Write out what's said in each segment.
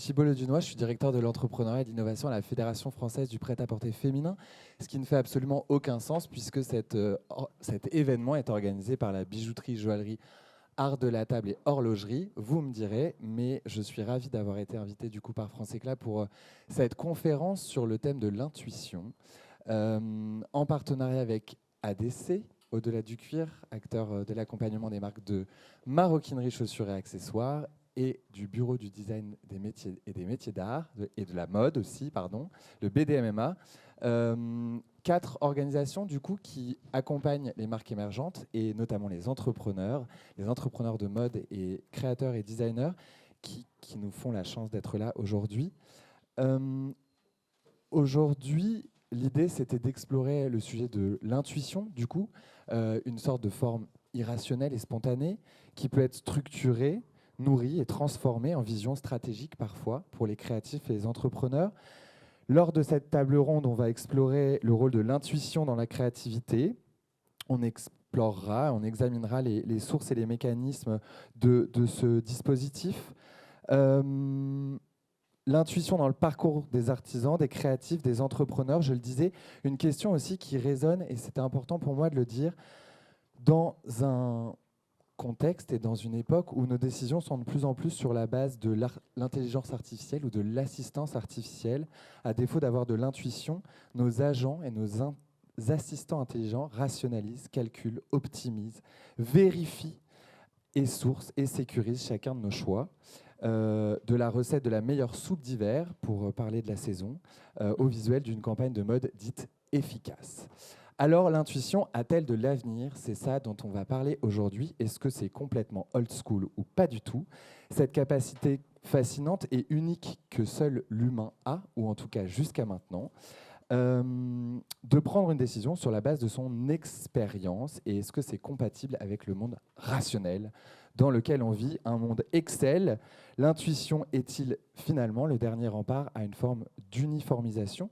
Thibault Ledunois, je suis directeur de l'entrepreneuriat et de l'innovation à la Fédération française du prêt-à-porter féminin, ce qui ne fait absolument aucun sens puisque cet événement est organisé par la bijouterie, joaillerie, art de la table et horlogerie. Vous me direz, mais je suis ravi d'avoir été invité du coup par France Éclat pour cette conférence sur le thème de l'intuition, en partenariat avec ADC, Au-delà du cuir, acteur de l'accompagnement des marques de maroquinerie, chaussures et accessoires, et du Bureau du design des métiers et des métiers d'art, et de la mode aussi, pardon, le BDMMA. 4 organisations du coup qui accompagnent les marques émergentes et notamment les entrepreneurs de mode et créateurs et designers qui nous font la chance d'être là aujourd'hui. Euh, Aujourd'hui, l'idée, c'était d'explorer le sujet de l'intuition, du coup, une sorte de forme irrationnelle et spontanée qui peut être structurée, nourrie et transformée en vision stratégique parfois pour les créatifs et les entrepreneurs. Lors de cette table ronde, on va explorer le rôle de l'intuition dans la créativité. On explorera, on examinera les sources et les mécanismes de ce dispositif. Euh, L'intuition dans le parcours des artisans, des créatifs, des entrepreneurs, je le disais, une question aussi qui résonne, et c'était important pour moi de le dire, dans un contexte et dans une époque où nos décisions sont de plus en plus sur la base de l'intelligence artificielle ou de l'assistance artificielle. À défaut d'avoir de l'intuition, nos agents et nos assistants intelligents rationalisent, calculent, optimisent, vérifient et sourcent et sécurisent chacun de nos choix. De la recette de la meilleure soupe d'hiver, pour parler de la saison, au visuel d'une campagne de mode dite efficace. Alors, l'intuition a-t-elle de l'avenir? C'est ça dont on va parler aujourd'hui. Est-ce que c'est complètement old school ou pas du tout? Cette capacité fascinante et unique que seul l'humain a, ou en tout cas jusqu'à maintenant, de prendre une décision sur la base de son expérience. Et est-ce que c'est compatible avec le monde rationnel dans lequel on vit, un monde Excel? L'intuition est-il finalement le dernier rempart à une forme d'uniformisation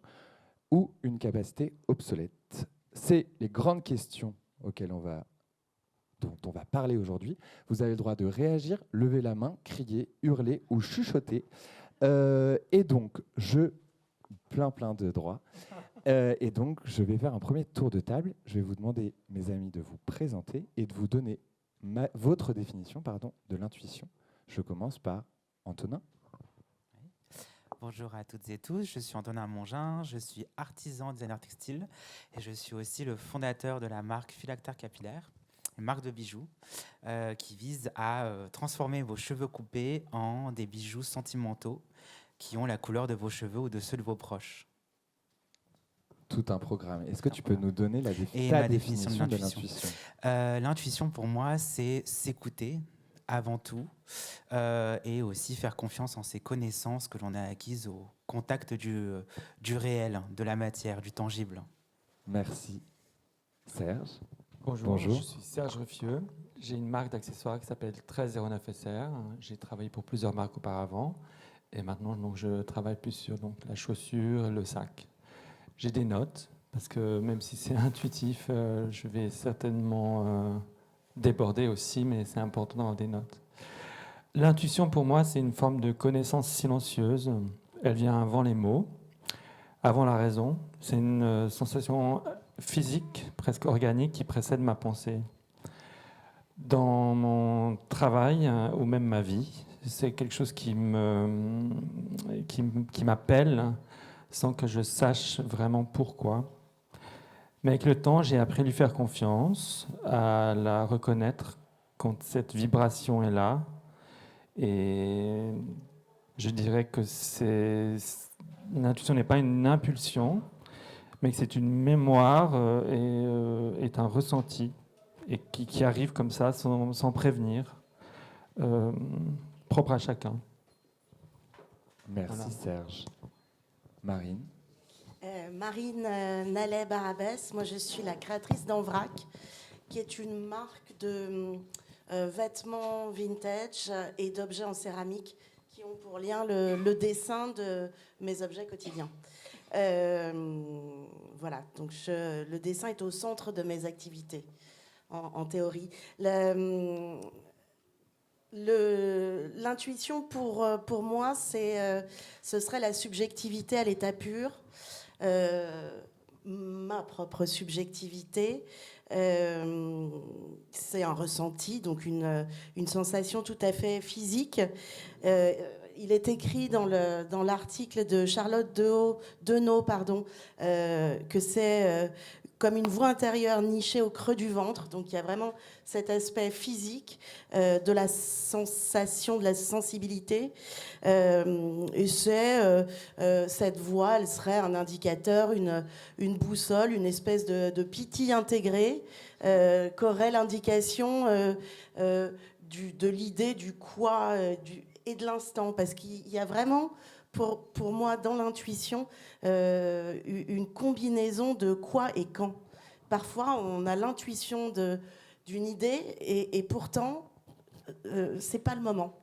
ou une capacité obsolète? C'est les grandes questions dont on va parler aujourd'hui. Vous avez le droit de réagir, lever la main, crier, hurler ou chuchoter. Et donc, plein de droits. Et donc, je vais faire un premier tour de table. Je vais vous demander, mes amis, de vous présenter et de vous donner votre définition de l'intuition. Je commence par Antonin. Bonjour à toutes et tous, je suis Antonin Mongin, je suis artisan designer textile et je suis aussi le fondateur de la marque Phylactère Capillaire, une marque de bijoux qui vise à transformer vos cheveux coupés en des bijoux sentimentaux qui ont la couleur de vos cheveux ou de ceux de vos proches. Tout un programme. Est-ce que tu peux nous donner ma définition de l'intuition? L'intuition, pour moi, c'est s'écouter avant tout et aussi faire confiance en ses connaissances que l'on a acquises au contact du réel, de la matière, du tangible. Merci. Serge. Bonjour, je suis Serge Ruffieux. J'ai une marque d'accessoires qui s'appelle 1309 SR. J'ai travaillé pour plusieurs marques auparavant. Et maintenant, donc, je travaille plus sur la chaussure, le sac. J'ai des notes, parce que même si c'est intuitif, je vais certainement déborder aussi, mais c'est important d'avoir des notes. L'intuition, pour moi, c'est une forme de connaissance silencieuse. Elle vient avant les mots, avant la raison. C'est une sensation physique, presque organique, qui précède ma pensée. Dans mon travail ou même ma vie, c'est quelque chose qui m'appelle sans que je sache vraiment pourquoi. Mais avec le temps, j'ai appris à lui faire confiance, à la reconnaître quand cette vibration est là. Et je dirais que l'intuition n'est pas une impulsion, mais que c'est une mémoire et est un ressenti et qui arrive comme ça sans prévenir, propre à chacun. Merci voilà. Serge. Marine. Marine Nallet Barabès, moi je suis la créatrice d'Envrac, qui est une marque de vêtements vintage et d'objets en céramique qui ont pour lien le dessin de mes objets quotidiens. Voilà, donc le dessin est au centre de mes activités, en théorie. L'intuition, pour moi, ce serait la subjectivité à l'état pur, ma propre subjectivité. C'est un ressenti, donc une sensation tout à fait physique. Il est écrit dans l'article de Charlotte Denot, que c'est comme une voix intérieure nichée au creux du ventre. Donc il y a vraiment cet aspect physique de la sensation, de la sensibilité. Et cette voix, elle serait un indicateur, une boussole, une espèce de piti intégré qu'aurait l'indication de l'idée, du quoi, et de l'instant. Parce qu'il y a vraiment, pour moi, dans l'intuition, une combinaison de quoi et quand. Parfois, on a l'intuition d'une idée et pourtant, c'est pas le moment.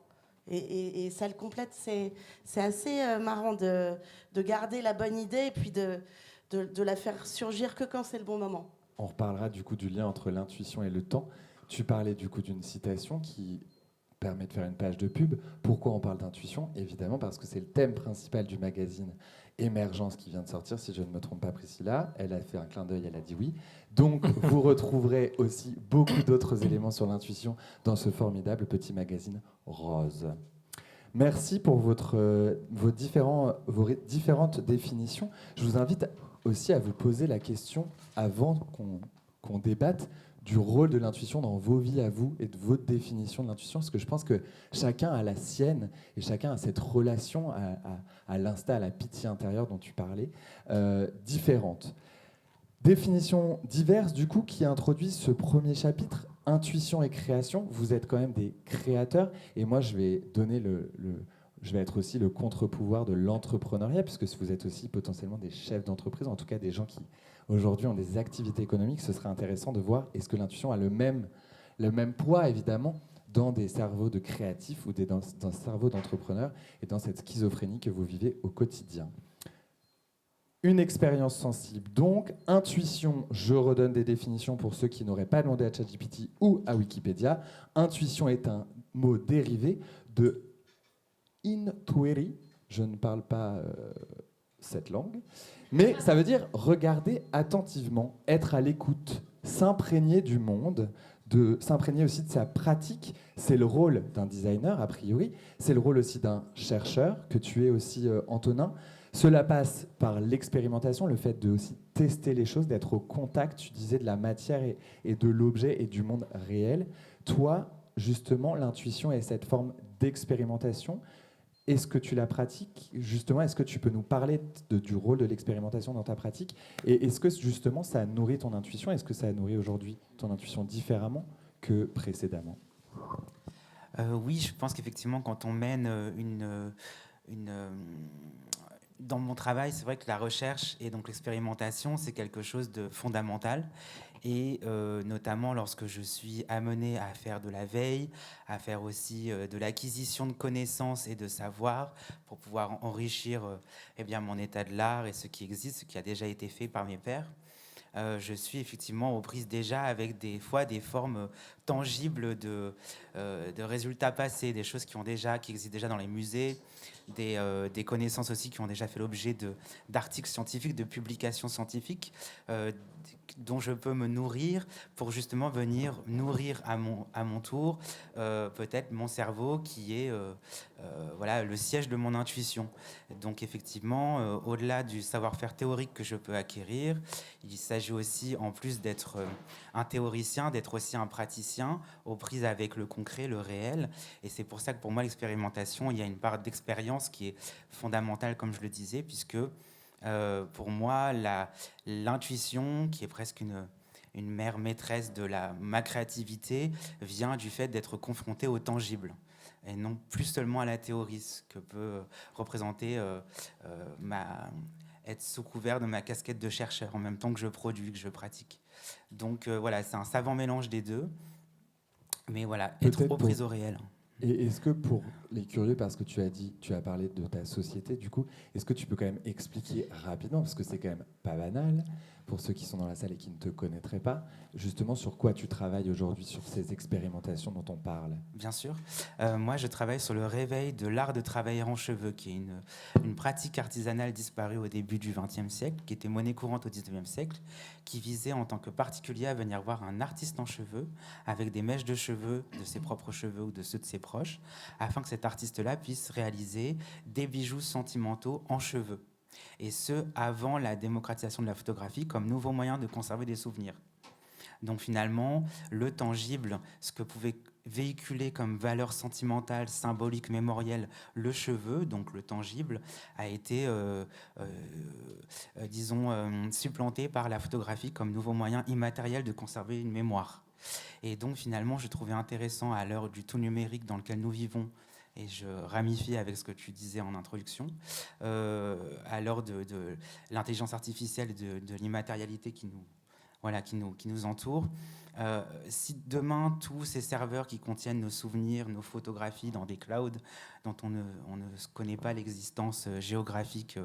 Et ça le complète. C'est assez marrant de garder la bonne idée et puis de la faire surgir que quand c'est le bon moment. On reparlera du coup du lien entre l'intuition et le temps. Tu parlais du coup d'une citation qui permet de faire une page de pub. Pourquoi on parle d'intuition ? Évidemment parce que c'est le thème principal du magazine Émergence qui vient de sortir, si je ne me trompe pas, Priscilla. Elle a fait un clin d'œil, elle a dit oui. Donc vous retrouverez aussi beaucoup d'autres éléments sur l'intuition dans ce formidable petit magazine rose. Merci pour vos différentes définitions. Je vous invite aussi à vous poser la question, avant qu'on débatte, du rôle de l'intuition dans vos vies à vous et de votre définition de l'intuition, parce que je pense que chacun a la sienne et chacun a cette relation à l'instinct, à la pitié intérieure dont tu parlais, différente. Définitions diverses, du coup, qui introduisent ce premier chapitre, intuition et création. Vous êtes quand même des créateurs, et moi, je vais donner je vais être aussi le contre-pouvoir de l'entrepreneuriat, puisque vous êtes aussi potentiellement des chefs d'entreprise, en tout cas des gens qui, aujourd'hui, ont des activités économiques. Ce serait intéressant de voir, est-ce que l'intuition a le même poids, évidemment, dans des cerveaux de créatifs ou dans un cerveau d'entrepreneurs, et dans cette schizophrénie que vous vivez au quotidien. Une expérience sensible. Donc, intuition, je redonne des définitions pour ceux qui n'auraient pas demandé à ChatGPT ou à Wikipédia. Intuition est un mot dérivé de intuiri. Je ne parle pas cette langue, mais ça veut dire regarder attentivement, être à l'écoute, s'imprégner du monde, de s'imprégner aussi de sa pratique. C'est le rôle d'un designer, a priori. C'est le rôle aussi d'un chercheur, que tu es aussi, Antonin. Cela passe par l'expérimentation, le fait de aussi tester les choses, d'être au contact, tu disais, de la matière et de l'objet et du monde réel. Toi, justement, l'intuition est cette forme d'expérimentation. Est-ce que tu la pratiques ? Justement, est-ce que tu peux nous parler du rôle de l'expérimentation dans ta pratique ? Et est-ce que, justement, ça nourrit ton intuition ? Est-ce que ça nourrit aujourd'hui ton intuition différemment que précédemment ? Oui, je pense qu'effectivement, quand on mène dans mon travail, c'est vrai que la recherche et donc l'expérimentation, c'est quelque chose de fondamental. Et notamment lorsque je suis amené à faire de la veille, à faire aussi de l'acquisition de connaissances et de savoir pour pouvoir enrichir mon état de l'art et ce qui existe, ce qui a déjà été fait par mes pairs. Je suis effectivement aux prises déjà avec des formes tangibles de résultats passés, des choses qui existent déjà dans les musées, des connaissances aussi qui ont déjà fait l'objet d'articles scientifiques, de publications scientifiques, dont je peux me nourrir pour justement venir nourrir à mon tour peut-être mon cerveau qui est le siège de mon intuition. Donc effectivement, au-delà du savoir-faire théorique que je peux acquérir, il s'agit aussi, en plus d'être un théoricien, d'être aussi un praticien aux prises avec le concret, le réel. Et c'est pour ça que pour moi, l'expérimentation, il y a une part d'expérience qui est fondamentale, comme je le disais, puisque pour moi, l'intuition, qui est presque une mère maîtresse de ma créativité, vient du fait d'être confronté au tangible et non plus seulement à la théorie, ce que peut représenter être sous couvert de ma casquette de chercheur en même temps que je produis, que je pratique. Donc c'est un savant mélange des deux, mais voilà, être aux prises au réel. Et est-ce que pour les curieux, parce que tu as parlé de ta société, du coup, est-ce que tu peux quand même expliquer rapidement, parce que c'est quand même pas banal, pour ceux qui sont dans la salle et qui ne te connaîtraient pas, justement sur quoi tu travailles aujourd'hui, sur ces expérimentations dont on parle. Bien sûr. Moi, je travaille sur le réveil de l'art de travailler en cheveux, qui est une pratique artisanale disparue au début du XXe siècle, qui était monnaie courante au XIXe siècle, qui visait en tant que particulier à venir voir un artiste en cheveux, avec des mèches de cheveux, de ses propres cheveux ou de ceux de ses proches, afin que cet artiste-là puisse réaliser des bijoux sentimentaux en cheveux. Et ce, avant la démocratisation de la photographie comme nouveau moyen de conserver des souvenirs. Donc finalement, le tangible, ce que pouvait véhiculer comme valeur sentimentale, symbolique, mémorielle, le cheveu, donc le tangible, a été, supplanté par la photographie comme nouveau moyen immatériel de conserver une mémoire. Et donc finalement, je trouvais intéressant à l'heure du tout numérique dans lequel nous vivons, et je ramifie avec ce que tu disais en introduction, à l'heure de l'intelligence artificielle, de l'immatérialité qui nous entoure. Si demain, tous ces serveurs qui contiennent nos souvenirs, nos photographies dans des clouds dont on ne connaît pas l'existence géographique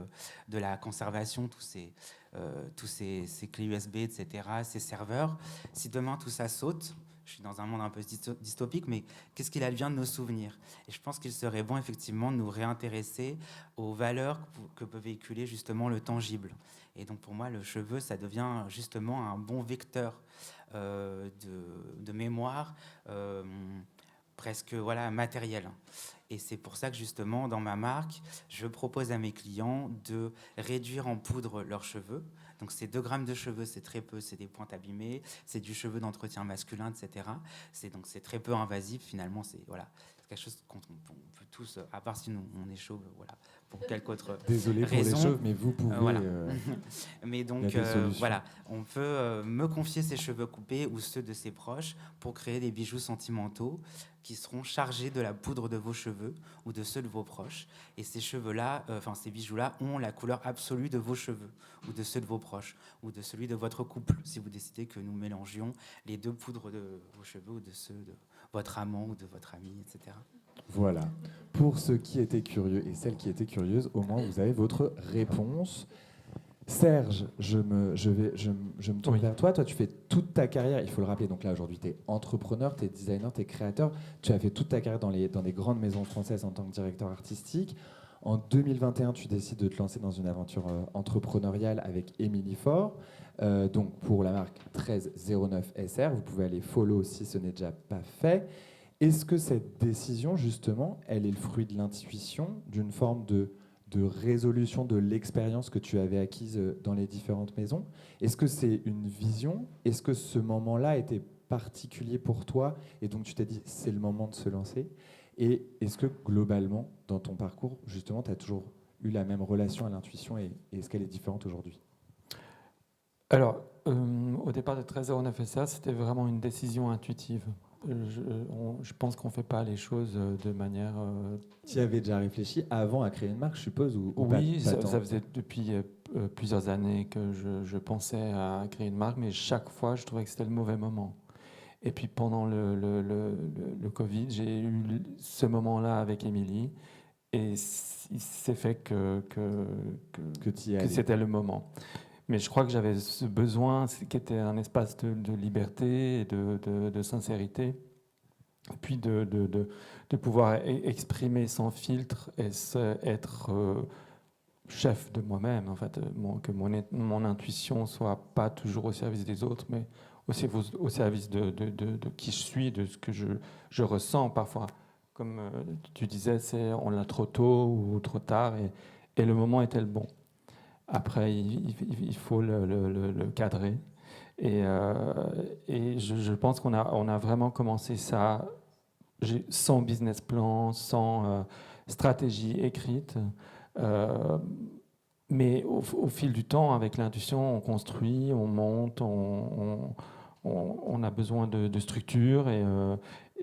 de la conservation, tous ces clés USB, etc., ces serveurs, si demain tout ça saute, je suis dans un monde un peu dystopique, mais qu'est-ce qu'il advient de nos souvenirs? Et je pense qu'il serait bon, effectivement, de nous réintéresser aux valeurs que peut véhiculer justement le tangible. Et donc, pour moi, le cheveu, ça devient justement un bon vecteur de mémoire presque matérielle. Et c'est pour ça que, justement, dans ma marque, je propose à mes clients de réduire en poudre leurs cheveux. Donc, c'est 2 grammes de cheveux, c'est très peu, c'est des pointes abîmées, c'est du cheveu d'entretien masculin, etc. Donc, c'est très peu invasif, finalement, c'est quelque chose qu'on peut tous, à part si on est chauve, pour quelque autre Désolé pour raison. les chauves, mais vous pouvez... Mais donc, on peut me confier ses cheveux coupés ou ceux de ses proches pour créer des bijoux sentimentaux qui seront chargés de la poudre de vos cheveux ou de ceux de vos proches. Et ces cheveux-là, ces bijoux-là ont la couleur absolue de vos cheveux ou de ceux de vos proches ou de celui de votre couple, si vous décidez que nous mélangions les 2 poudres de vos cheveux ou de ceux de votre amant ou de votre ami, etc. Voilà. Pour ceux qui étaient curieux et celles qui étaient curieuses, au moins vous avez votre réponse. Serge, je me tourne vers toi. Toi, tu fais toute ta carrière, il faut le rappeler, donc là aujourd'hui tu es entrepreneur, tu es designer, tu es créateur. Tu as fait toute ta carrière dans des grandes maisons françaises en tant que directeur artistique. En 2021, tu décides de te lancer dans une aventure entrepreneuriale avec Émilie Faure, donc pour la marque 1309 SR. Vous pouvez aller follow si ce n'est déjà pas fait. Est-ce que cette décision, justement, elle est le fruit de l'intuition, d'une forme de résolution de l'expérience que tu avais acquise dans les différentes maisons? Est-ce que c'est une vision? Est-ce que ce moment-là était particulier pour toi et donc tu t'es dit c'est le moment de se lancer? Et est-ce que globalement, dans ton parcours, justement, tu as toujours eu la même relation à l'intuition et est-ce qu'elle est différente aujourd'hui? Alors, au départ de 1309 SR, c'était vraiment une décision intuitive. Je pense qu'on ne fait pas les choses de manière... Tu y avais déjà réfléchi avant à créer une marque, je suppose, ou oui, pas ça faisait depuis plusieurs années que je pensais à créer une marque, mais chaque fois, je trouvais que c'était le mauvais moment. Et puis pendant le Covid, j'ai eu ce moment-là avec Émilie, et il s'est fait que c'était le moment. Mais je crois que j'avais ce besoin qui était un espace de liberté et de sincérité, et puis de pouvoir exprimer sans filtre et être chef de moi-même, en fait, que mon intuition soit pas toujours au service des autres, mais aussi au service de qui je suis, de ce que je ressens parfois. Comme tu disais, on l'a trop tôt ou trop tard, et le moment était le bon. Après, il faut le cadrer. Et je pense qu'on a vraiment commencé ça sans business plan, sans stratégie écrite. Mais au fil du temps, avec l'intuition, on construit, on monte, on a besoin de structure.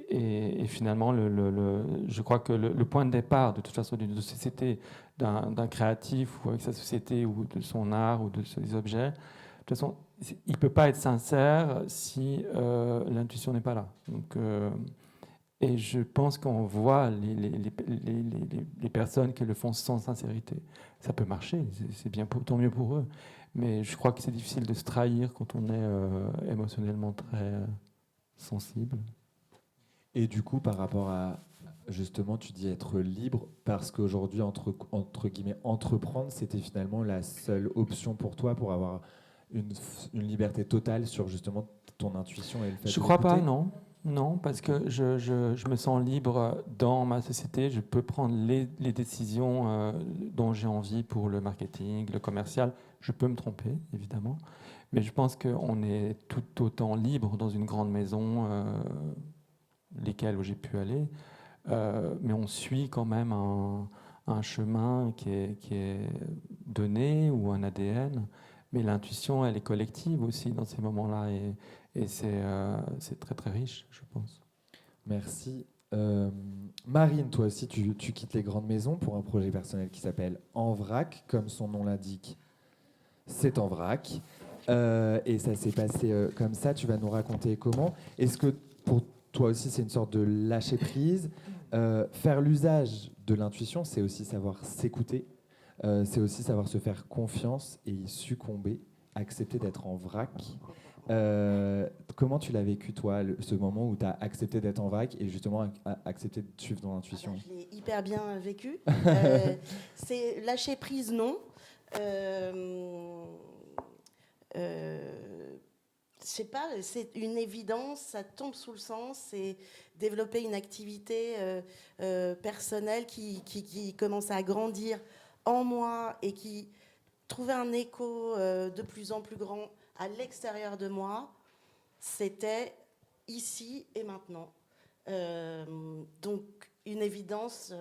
Et finalement, je crois que le point de départ, de toute façon, d'une société, d'un créatif ou avec sa société ou de son art ou de ses objets, de toute façon, il ne peut pas être sincère si l'intuition n'est pas là. Donc, Et je pense qu'on voit les personnes qui le font sans sincérité. Ça peut marcher, c'est bien, tant mieux pour eux. Mais je crois que c'est difficile de se trahir quand on est émotionnellement très sensible. Et du coup, par rapport à, justement, tu dis être libre, parce qu'aujourd'hui, entre guillemets, entreprendre, c'était finalement la seule option pour toi pour avoir une liberté totale sur justement ton intuition et le fait Je de crois pas, l'écouter. non. Non, parce que je me sens libre dans ma société. Je peux prendre les décisions dont j'ai envie pour le marketing, le commercial. Je peux me tromper, évidemment. Mais je pense qu'on est tout autant libre dans une grande maison, lesquelles j'ai pu aller. Mais on suit quand même un chemin qui est donné ou un ADN. Mais l'intuition, elle est collective aussi dans ces moments-là. Et c'est très très riche, je pense. Merci. Marine, toi aussi, tu quittes les grandes maisons pour un projet personnel qui s'appelle En Vrac, comme son nom l'indique. C'est en vrac. Et ça s'est passé comme ça. Tu vas nous raconter comment. Est-ce que pour toi aussi, c'est une sorte de lâcher prise? Faire l'usage de l'intuition, c'est aussi savoir s'écouter. C'est aussi savoir se faire confiance et y succomber, accepter d'être en vrac. Comment tu l'as vécu, toi, ce moment où tu as accepté d'être en vrac et justement accepté de suivre ton intuition? Je l'ai hyper bien vécu. C'est lâcher prise, non. Je sais pas, c'est une évidence, ça tombe sous le sens, c'est développer une activité personnelle qui commence à grandir en moi et qui trouvait un écho de plus en plus grand à l'extérieur de moi. C'était ici et maintenant. Donc une évidence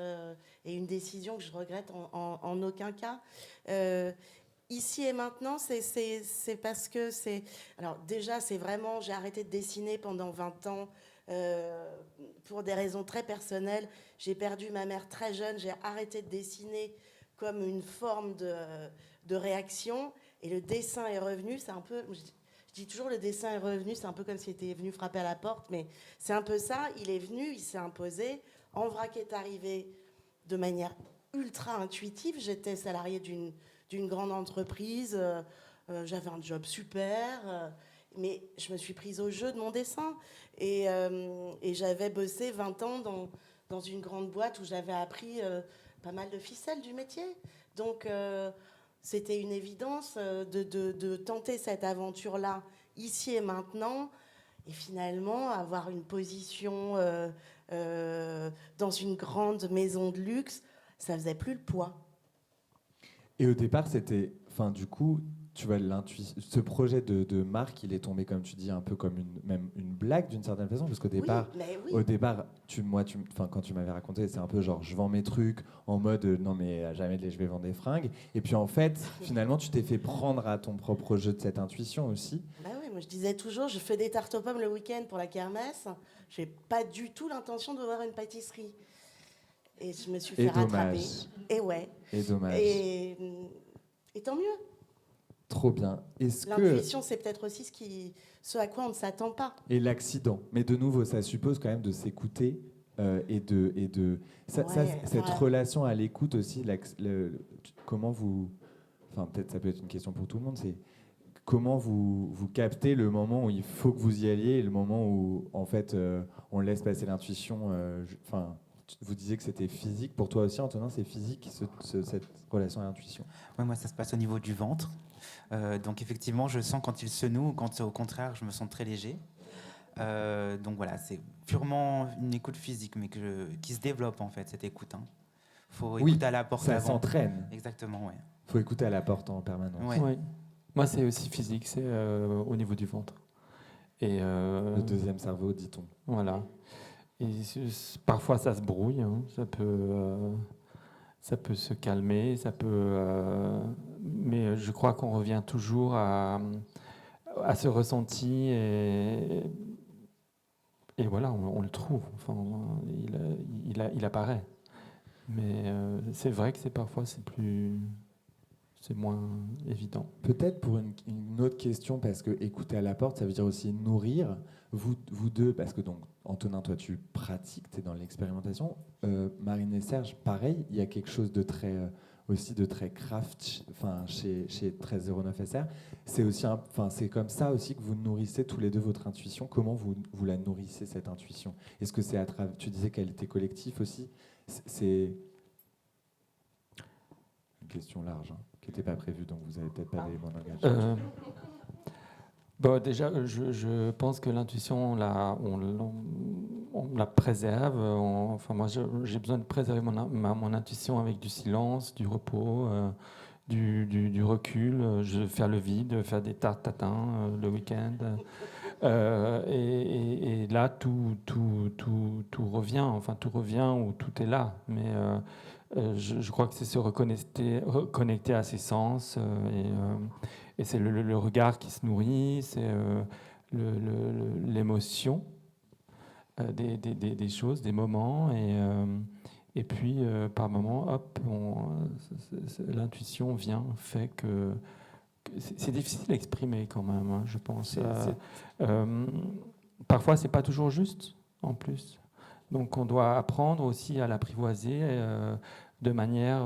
et une décision que je regrette en aucun cas. Ici et maintenant, c'est parce que c'est... Alors déjà, c'est vraiment... J'ai arrêté de dessiner pendant 20 ans pour des raisons très personnelles. J'ai perdu ma mère très jeune. J'ai arrêté de dessiner comme une forme de réaction. Et le dessin est revenu. C'est un peu... Je dis toujours le dessin est revenu. C'est un peu comme s'il était venu frapper à la porte. Mais c'est un peu ça. Il est venu, il s'est imposé. En vrac est arrivé de manière ultra intuitive. J'étais salariée d'une grande entreprise, j'avais un job super, mais je me suis prise au jeu de mon dessin. Et j'avais bossé 20 ans dans une grande boîte où j'avais appris pas mal de ficelles du métier. Donc c'était une évidence de tenter cette aventure-là, ici et maintenant, et finalement avoir une position dans une grande maison de luxe, ça faisait plus le poids. Et au départ, c'était, enfin, du coup, tu vois, ce projet de marque, il est tombé, comme tu dis, un peu comme même une blague d'une certaine façon, parce qu'au départ, oui. Quand tu m'avais raconté, c'est un peu genre, je vends mes trucs en mode, non mais jamais je vais vendre des fringues. Et puis en fait, finalement, tu t'es fait prendre à ton propre jeu de cette intuition aussi. Bah oui, moi je disais toujours, je fais des tartes aux pommes le week-end pour la kermesse. J'ai pas du tout l'intention d'ouvrir une pâtisserie. Et je me suis fait rattraper. Et ouais. Et dommage. Et tant mieux. Trop bien. L'intuition, c'est peut-être aussi ce à quoi on ne s'attend pas. Et l'accident. Mais de nouveau, ça suppose quand même de s'écouter cette relation à l'écoute aussi. Comment vous... Enfin, peut-être ça peut être une question pour tout le monde, c'est comment vous captez le moment où il faut que vous y alliez et le moment où, en fait, on laisse passer l'intuition. Vous disiez que c'était physique. Pour toi aussi, Antonin, c'est physique, cette relation à l'intuition? Ouais, moi, ça se passe au niveau du ventre. Donc, effectivement, je sens quand il se noue ou quand, au contraire, je me sens très léger. Donc, voilà, c'est purement une écoute physique, mais qui se développe, en fait, cette écoute. Faut écouter à la porte ça avant. s'entraîne. Exactement, ouais. Faut écouter à la porte en permanence. Ouais. Oui. Moi, c'est aussi physique, c'est au niveau du ventre. Et, le deuxième cerveau, dit-on. Voilà. Et parfois, ça se brouille. Ça peut se calmer. Mais je crois qu'on revient toujours à ce ressenti. Et voilà, on le trouve. Enfin, il apparaît. Mais c'est vrai que parfois, c'est plus c'est moins évident. Peut-être pour une autre question, parce que écouter à la porte, ça veut dire aussi nourrir. Vous deux, parce que donc, Antonin, toi, tu pratiques, tu es dans l'expérimentation. Marine et Serge, pareil, il y a quelque chose de très, aussi de très craft chez 1309 SR. C'est aussi c'est comme ça aussi que vous nourrissez tous les deux votre intuition. Comment vous la nourrissez, cette intuition? Est-ce que c'est à travers... Tu disais qu'elle était collective aussi. C'est une question large, hein, qui n'était pas prévue, donc vous n'avez peut-être pas d'éléments de langage. Bon, déjà, je pense que l'intuition, on la préserve. Enfin, moi, j'ai besoin de préserver mon intuition avec du silence, du repos, du recul. Je vais faire le vide, faire des tartes tatin le week-end. Et là, tout revient. Enfin, tout revient ou tout est là. Mais je crois que c'est se reconnecter à ses sens. Et c'est le regard qui se nourrit, c'est l'émotion des choses, des moments. Et puis, par moments, hop, l'intuition vient, fait que... C'est difficile à exprimer quand même, hein, je pense. Parfois, c'est pas toujours juste, en plus. Donc, on doit apprendre aussi à l'apprivoiser de manière...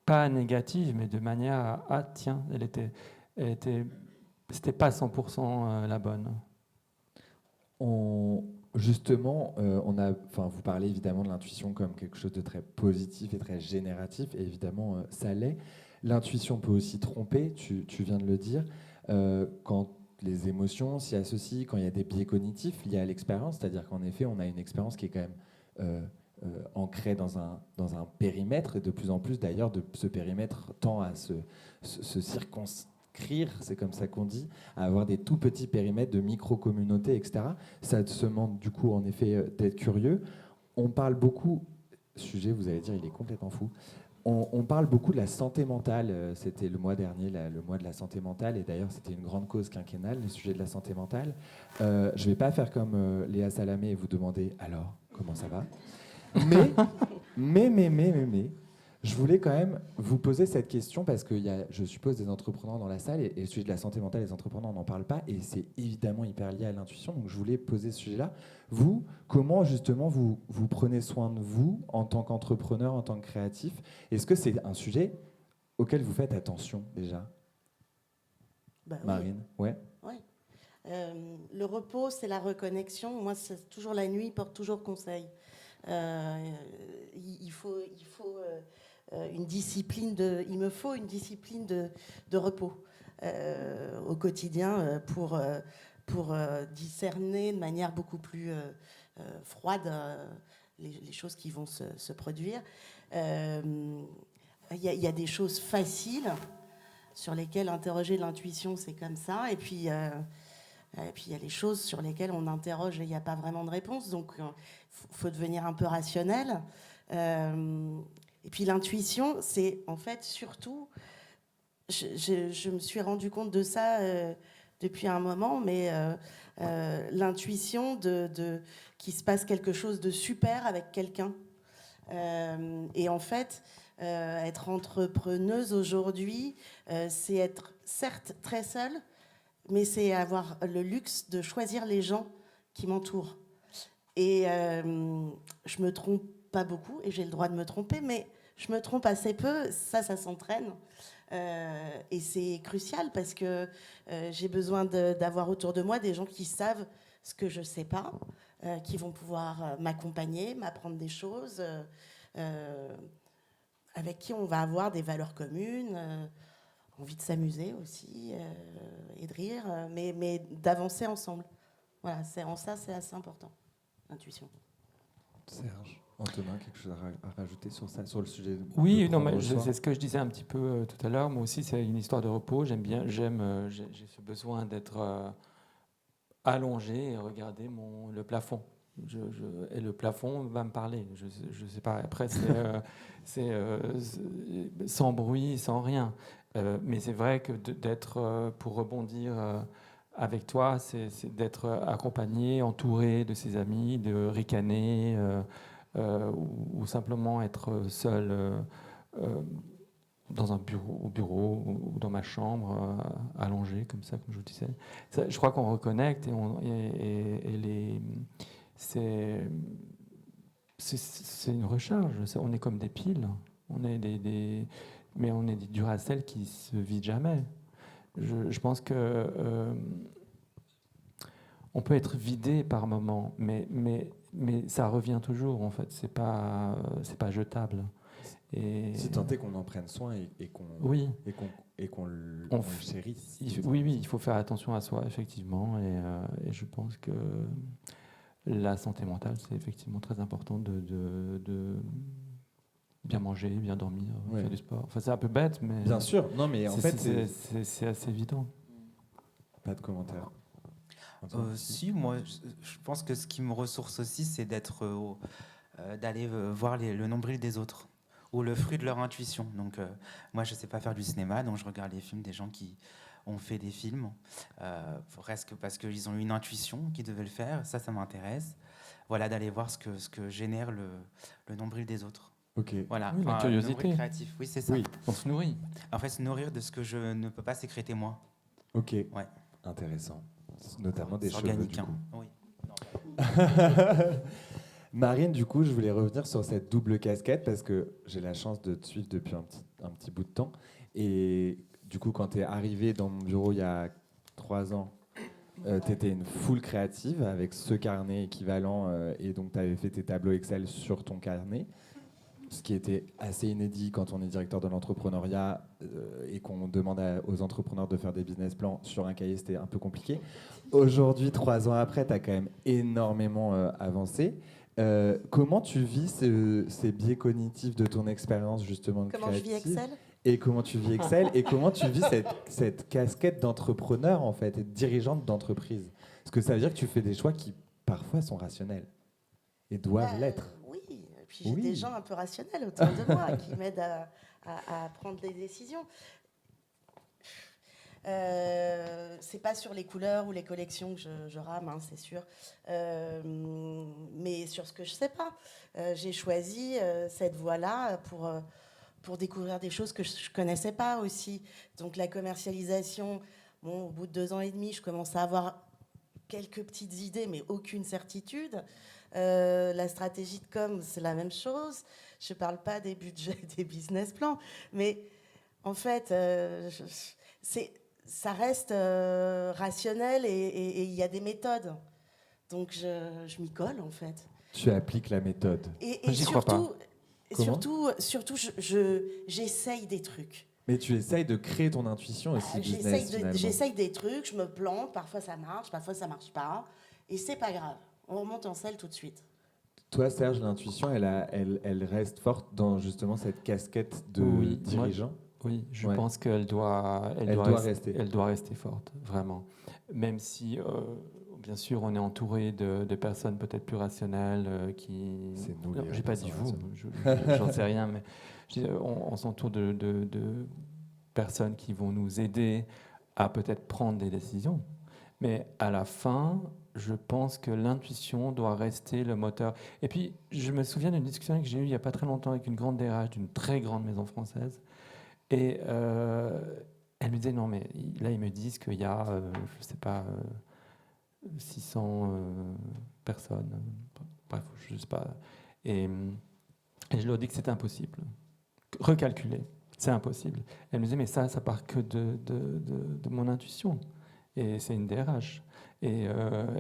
pas négative, mais de manière à tiens, c'était pas 100% la bonne. Justement, vous parlez évidemment de l'intuition comme quelque chose de très positif et très génératif, et évidemment, ça l'est. L'intuition peut aussi tromper, tu viens de le dire, quand les émotions s'y associent, quand il y a des biais cognitifs liés à l'expérience, c'est-à-dire qu'en effet, on a une expérience qui est quand même ancrée dans un périmètre, et de plus en plus d'ailleurs, ce périmètre tend à se circonscrire, c'est comme ça qu'on dit, à avoir des tout petits périmètres de micro-communautés, etc. Ça se demande du coup en effet d'être curieux. On parle beaucoup, sujet, vous allez dire, il est complètement fou. On parle beaucoup de la santé mentale. C'était le mois dernier, le mois de la santé mentale, et d'ailleurs c'était une grande cause quinquennale, le sujet de la santé mentale. Je ne vais pas faire comme Léa Salamé et vous demander alors comment ça va. Mais, je voulais quand même vous poser cette question parce qu'il y a, je suppose, des entrepreneurs dans la salle, et le sujet de la santé mentale, les entrepreneurs n'en parlent pas, et c'est évidemment hyper lié à l'intuition. Donc je voulais poser ce sujet-là. Vous, comment justement vous prenez soin de vous en tant qu'entrepreneur, en tant que créatif? Est-ce que c'est un sujet auquel vous faites attention déjà? Marine, ouais. Le repos, c'est la reconnexion. Moi, c'est toujours la nuit, porte toujours conseil. Il me faut une discipline de repos au quotidien pour discerner de manière beaucoup plus froide les choses qui vont se produire. Il y a des choses faciles sur lesquelles interroger l'intuition, c'est comme ça. Et puis, il y a les choses sur lesquelles on interroge et il n'y a pas vraiment de réponse. Donc, il faut devenir un peu rationnel. Et puis, l'intuition, c'est en fait surtout... Je me suis rendu compte de ça depuis un moment, mais l'intuition qu'il se passe quelque chose de super avec quelqu'un. Et en fait... être entrepreneuse aujourd'hui, c'est être certes très seule, mais c'est avoir le luxe de choisir les gens qui m'entourent. Et je me trompe pas beaucoup, et j'ai le droit de me tromper, mais je me trompe assez peu, ça s'entraîne. Et c'est crucial parce que j'ai besoin d'avoir autour de moi des gens qui savent ce que je ne sais pas, qui vont pouvoir m'accompagner, m'apprendre des choses, avec qui on va avoir des valeurs communes, envie de s'amuser aussi, et de rire, mais d'avancer ensemble. Voilà, en ça, c'est assez important, l'intuition. Serge, Antonin, quelque chose à rajouter sur ça, sur le sujet? Oui, non, mais c'est ce que je disais un petit peu tout à l'heure. Moi aussi, c'est une histoire de repos. J'ai ce besoin d'être allongé et regarder le plafond. Et le plafond va me parler. Je sais pas. Après, c'est sans bruit, sans rien. Mais c'est vrai que d'être, pour rebondir avec toi, c'est d'être accompagné, entouré de ses amis, de ricaner, ou simplement être seul. dans un bureau, au bureau ou dans ma chambre, allongé comme ça, comme je vous disais. Ça, je crois qu'on reconnecte c'est une recharge. On est comme des piles. On est mais on est des Duracell qui se vident jamais. Je pense que on peut être vidé par moment, mais ça revient toujours en fait. C'est pas jetable. Et Si tant est qu'on en prenne soin et qu'on oui, le chérisse. oui, il faut faire attention à soi effectivement. Et je pense que la santé mentale, c'est effectivement très important de bien manger, bien dormir, faire du sport. Enfin, c'est un peu bête, mais bien sûr. Non, mais en fait, c'est assez évident. Pas de commentaire. Si, moi, je pense que ce qui me ressource aussi, c'est d'aller voir le nombril des autres ou le fruit de leur intuition. Donc, moi, je ne sais pas faire du cinéma, donc je regarde les films des gens qui ont fait des films, presque parce qu'ils ont eu une intuition qu'ils devaient le faire. Ça m'intéresse. Voilà, d'aller voir ce que génère le nombril des autres. Ok. Voilà, oui, la curiosité. Créatif. Oui, c'est ça. Oui. On se nourrit. En fait, se nourrir de ce que je ne peux pas sécréter moi. Ok. Ouais. Intéressant. Notamment des cheveux. Organique. Du coup. Oui. Marine, du coup, je voulais revenir sur cette double casquette parce que j'ai la chance de te suivre depuis un petit bout de temps. Et du coup, quand tu es arrivée dans mon bureau il y a 3 ans, tu étais une full créative avec ce carnet équivalent et donc tu avais fait tes tableaux Excel sur ton carnet, ce qui était assez inédit quand on est directeur de l'entrepreneuriat et qu'on demande aux entrepreneurs de faire des business plans sur un cahier, c'était un peu compliqué. Aujourd'hui, 3 ans après, tu as quand même énormément avancé. Comment tu vis ces biais cognitifs de ton expérience justement de Comment créative? je vis Excel? Et comment tu vis Excel? Et comment tu vis cette casquette d'entrepreneur en fait et de dirigeante d'entreprise? Parce que ça veut dire que tu fais des choix qui parfois sont rationnels et doivent l'être. Oui, et puis j'ai des gens un peu rationnels autour de moi qui m'aident à prendre des décisions. C'est pas sur les couleurs ou les collections que je rame, hein, c'est sûr, mais sur ce que je sais pas. J'ai choisi cette voie-là pour découvrir des choses que je connaissais pas aussi. Donc la commercialisation, bon, au bout de 2 ans et demi, je commence à avoir quelques petites idées, mais aucune certitude. La stratégie de com, c'est la même chose. Je parle pas des budgets, des business plans, mais en fait, ça reste rationnel et il y a des méthodes. Donc je m'y colle en fait. Tu appliques la méthode. Et J'y crois pas. surtout, j'essaye des trucs. Mais tu essayes de créer ton intuition aussi business finalement. J'essaye des trucs, je me plante, parfois ça marche pas, et c'est pas grave. On remonte en selle tout de suite. Toi, Serge, l'intuition, elle reste forte dans justement cette casquette de dirigeant. Oui, je pense qu'elle doit rester forte, vraiment. Même si, bien sûr, on est entouré de personnes peut-être plus rationnelles qui... C'est nous, non, les j'ai pas dit vous, j'en sais rien, mais on s'entoure de personnes qui vont nous aider à peut-être prendre des décisions. Mais à la fin, je pense que l'intuition doit rester le moteur. Et puis, je me souviens d'une discussion que j'ai eue il n'y a pas très longtemps avec une grande DRH d'une très grande maison française. Et elle me disait, non, mais là, ils me disent qu'il y a, je ne sais pas, 600 personnes. Bref, je ne sais pas. Et je leur dis que c'est impossible. Recalculer, c'est impossible. Elle me disait, mais ça part que de mon intuition. Et c'est une DRH. Et